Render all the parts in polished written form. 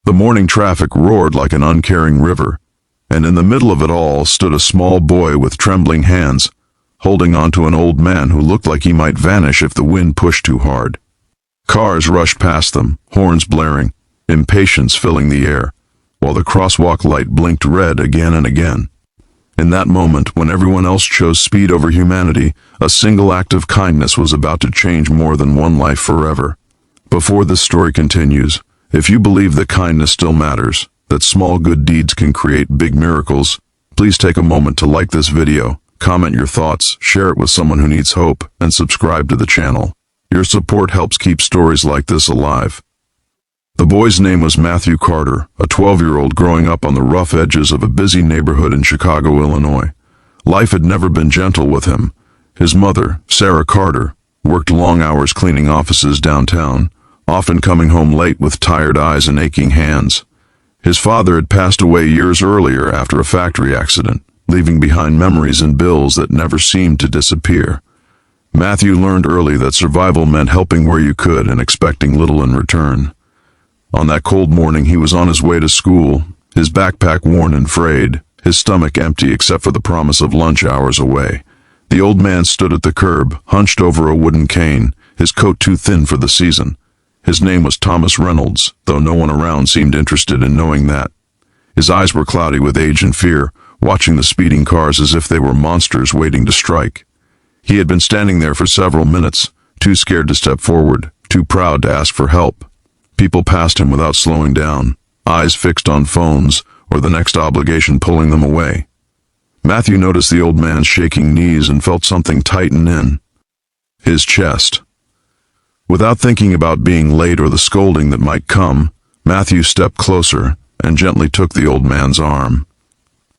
The morning traffic roared like an uncaring river, and in the middle of it all stood a small boy with trembling hands, holding onto an old man who looked like he might vanish if the wind pushed too hard. Cars rushed past them, horns blaring, impatience filling the air, while the crosswalk light blinked red again and again. In that moment, when everyone else chose speed over humanity, a single act of kindness was about to change more than one life forever. Before this story continues, if you believe that kindness still matters, that small good deeds can create big miracles, please take a moment to like this video, comment your thoughts, share it with someone who needs hope, and subscribe to the channel. Your support helps keep stories like this alive. The boy's name was Matthew Carter, a 12-year-old growing up on the rough edges of a busy neighborhood in Chicago, Illinois. Life had never been gentle with him. His mother, Sarah Carter, worked long hours cleaning offices downtown, often coming home late with tired eyes and aching hands. His father had passed away years earlier after a factory accident, leaving behind memories and bills that never seemed to disappear. Matthew learned early that survival meant helping where you could and expecting little in return. On that cold morning, he was on his way to school, his backpack worn and frayed, his stomach empty except for the promise of lunch hours away. The old man stood at the curb, hunched over a wooden cane, his coat too thin for the season. His name was Thomas Reynolds, though no one around seemed interested in knowing that. His eyes were cloudy with age and fear, watching the speeding cars as if they were monsters waiting to strike. He had been standing there for several minutes, too scared to step forward, too proud to ask for help. People passed him without slowing down, eyes fixed on phones or the next obligation pulling them away. Matthew noticed the old man's shaking knees and felt something tighten in his chest. Without thinking about being late or the scolding that might come, Matthew stepped closer and gently took the old man's arm.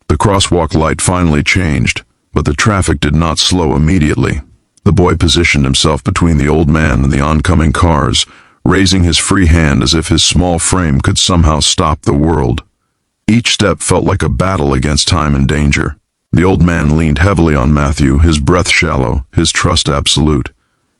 The crosswalk light finally changed, but the traffic did not slow immediately. The boy positioned himself between the old man and the oncoming cars, raising his free hand as if his small frame could somehow stop the world. Each step felt like a battle against time and danger. The old man leaned heavily on Matthew, his breath shallow, his trust absolute.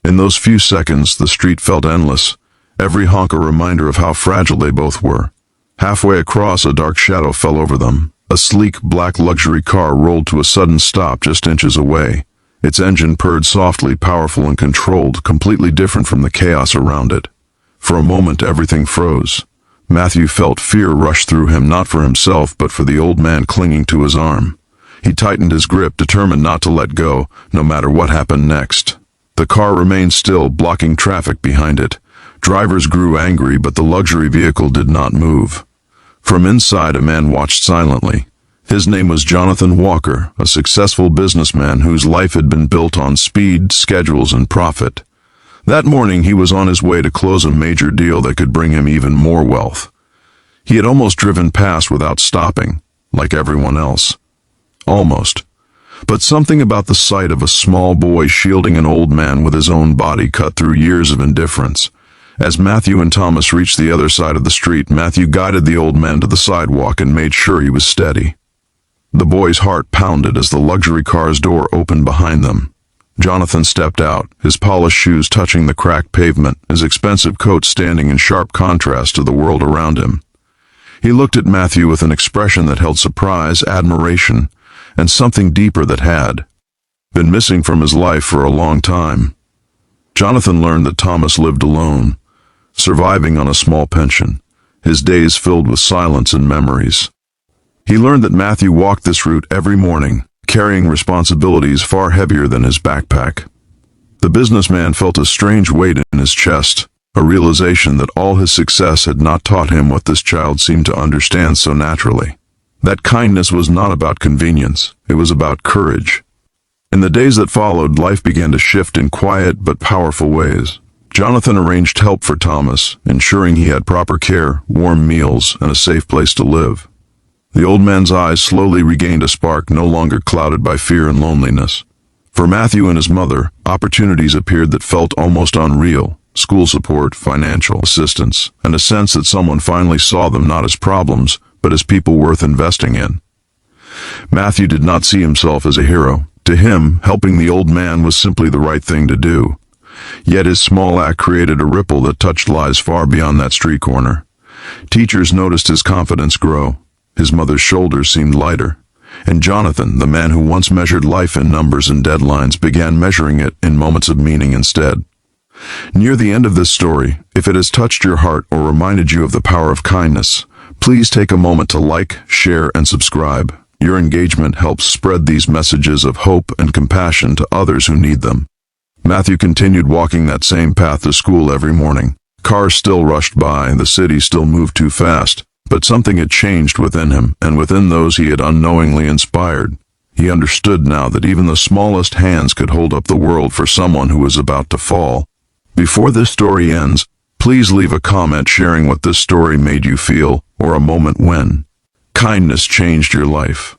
In those few seconds, the street felt endless, every honk a reminder of how fragile they both were. Halfway across, a dark shadow fell over them. A sleek, black luxury car rolled to a sudden stop just inches away. Its engine purred softly, powerful and controlled, completely different from the chaos around it. For a moment, everything froze. Matthew felt fear rush through him, not for himself, but for the old man clinging to his arm. He tightened his grip, determined not to let go, no matter what happened next. The car remained still, blocking traffic behind it. Drivers grew angry, but the luxury vehicle did not move. From inside, a man watched silently. His name was Jonathan Walker, a successful businessman whose life had been built on speed, schedules, and profit. That morning, he was on his way to close a major deal that could bring him even more wealth. He had almost driven past without stopping, like everyone else. Almost. But something about the sight of a small boy shielding an old man with his own body cut through years of indifference. As Matthew and Thomas reached the other side of the street, Matthew guided the old man to the sidewalk and made sure he was steady. The boy's heart pounded as the luxury car's door opened behind them. Jonathan stepped out, his polished shoes touching the cracked pavement, his expensive coat standing in sharp contrast to the world around him. He looked at Matthew with an expression that held surprise, admiration, and something deeper that had been missing from his life for a long time. Jonathan learned that Thomas lived alone, surviving on a small pension, his days filled with silence and memories. He learned that Matthew walked this route every morning, carrying responsibilities far heavier than his backpack. The businessman felt a strange weight in his chest, a realization that all his success had not taught him what this child seemed to understand so naturally. That kindness was not about convenience, it was about courage. In the days that followed, life began to shift in quiet but powerful ways. Jonathan arranged help for Thomas, ensuring he had proper care, warm meals, and a safe place to live. The old man's eyes slowly regained a spark no longer clouded by fear and loneliness. For Matthew and his mother, opportunities appeared that felt almost unreal. School support, financial assistance, and a sense that someone finally saw them not as problems, but as people worth investing in. Matthew did not see himself as a hero. To him, helping the old man was simply the right thing to do. Yet his small act created a ripple that touched lives far beyond that street corner. Teachers noticed his confidence grow. His mother's shoulders seemed lighter. And Jonathan, the man who once measured life in numbers and deadlines, began measuring it in moments of meaning instead. Near the end of this story, if it has touched your heart or reminded you of the power of kindness, please take a moment to like, share, and subscribe. Your engagement helps spread these messages of hope and compassion to others who need them. Matthew continued walking that same path to school every morning. Cars still rushed by, and the city still moved too fast. But something had changed within him, and within those he had unknowingly inspired. He understood now that even the smallest hands could hold up the world for someone who was about to fall. Before this story ends, please leave a comment sharing what this story made you feel, or a moment when kindness changed your life.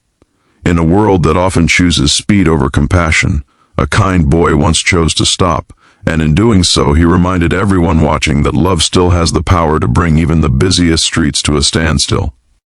In a world that often chooses speed over compassion, a kind boy once chose to stop, and in doing so he reminded everyone watching that love still has the power to bring even the busiest streets to a standstill.